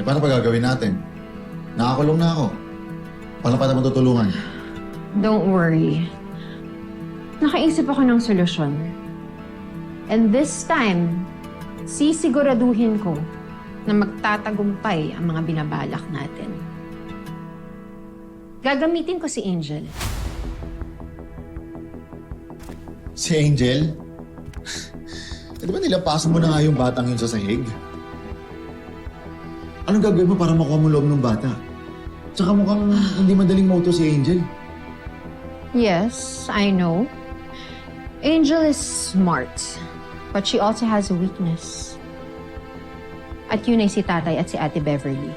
paano pa gagawin natin? Nakakulong na ako. Paano pa naman tutulungan? Don't worry. Nakaisip ako ng solusyon. And this time, sisiguraduhin ko na magtatagumpay ang mga binabalak natin. Gagamitin ko si Angel. Si Angel? Di ba nilapasan mo na nga yung batang yun sa sahig? Anong gagawin mo para makuha mo loob ng bata? Tsaka mukhang hindi madaling mauto si Angel. Yes, I know. Angel is smart, but she also has a weakness. At yun ay si Tatay at si Ate Beverly.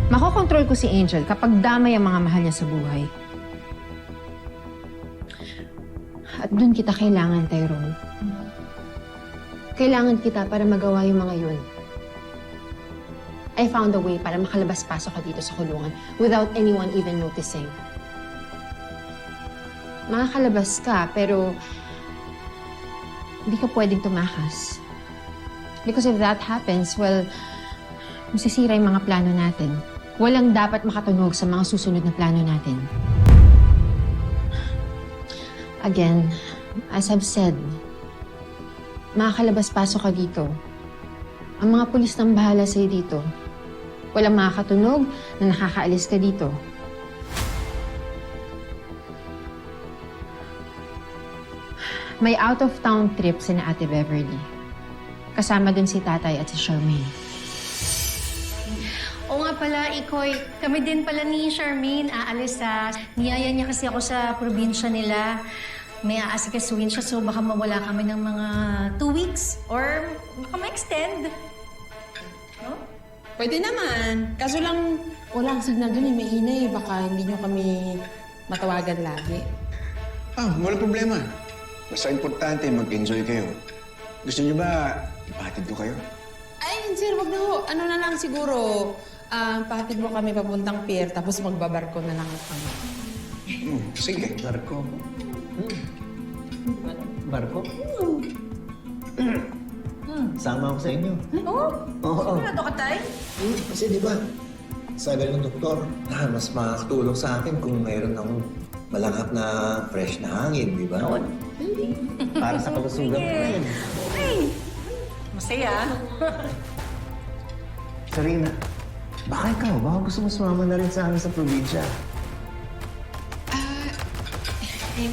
Makokontrol ko si Angel kapag damay ang mga mahal niya sa buhay. At dun kita kailangan, Tyrone. Kailangan kita para magawa yung mga yun. I found a way para makalabas-pasok ka dito sa kulungan without anyone even noticing. Makakalabas ka, pero hindi ka pwedeng tumakas. Because if that happens, well, masisira yung mga plano natin. Walang dapat makatunog sa mga susunod na plano natin. Again, as I've said, makakalabas-pasok ka dito. Ang mga pulis nang bahala sa'yo dito. Walang makakatunog na nakakaalis ka dito. May out-of-town trip si na Ate Beverly. Kasama dun si Tatay at si Charmaine. Oo nga pala, Ikoy. Kami din pala ni Charmaine aalis sa... Niyaya niya kasi ako sa probinsya nila. May aasikasuhin siya, so baka mawala kami ng mga 2 weeks or baka ma-extend. No? Pwede naman. Kaso lang, walang signal dun eh. May hina eh. Baka hindi nyo kami matawagan lagi. Walang problema. Basta importante, mag-enjoy kayo. Gusto niyo ba ipahatid ko kayo? Ay, sir, wag na ho. Ano na lang siguro, pahatid mo kami papuntang pier, tapos magbabarko na lang kami. Sige. Barko. Barko? Sama ako sa inyo. Oo? Oo. Sigurado ka, Tay? Kasi di ba, sabi ng doktor, mas makakatulong sa akin kung mayroon akong malanghap na fresh na hangin, di ba? Oo. Para sa kalusugan ko rin. Ay! Masaya. Sarina, baka ikaw, baka gusto mo sumama na rin sa amin sa probinsya.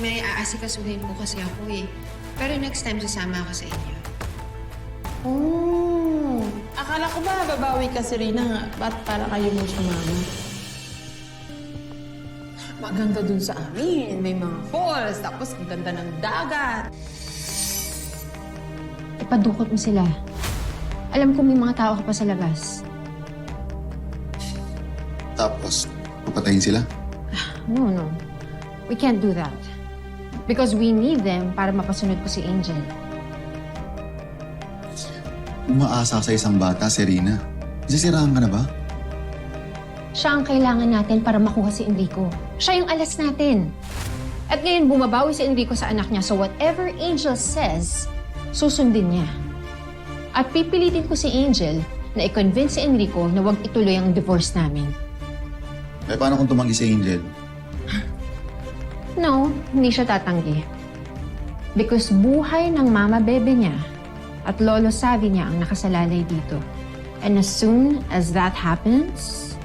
May aasikasuhin po kasi ako eh. Pero next time sasama ako sa inyo. Oh, akala ko ba babawi ka, Serena? Ba't para kayo mo sumama? Maganda dun sa amin. May mga falls, tapos ang ganda ng dagat. Ipadukot mo sila. Alam ko may mga tao ka pa sa labas. Tapos, papatayin sila? No. We can't do that. Because we need them para mapasunod ko si Angel. Umaasa sa isang bata, Serena. Sisiraan ka na ba? Siya ang kailangan natin para makuha si Enrico. Siya yung alas natin. At ngayon bumabawi si Enrico sa anak niya, so whatever Angel says, susundin niya. At pipilitin ko si Angel na i-convince si Enrico na huwag ituloy ang divorce namin. Eh, paano kung tumanggi si Angel? No, hindi siya tatanggi. Because buhay ng mama bebe niya at lolo Savi niya ang nakasalalay dito. And as soon as that happens,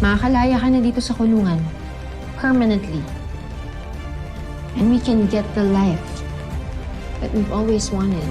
makakalaya ka na dito sa kulungan. Permanently. And we can get the life that we've always wanted.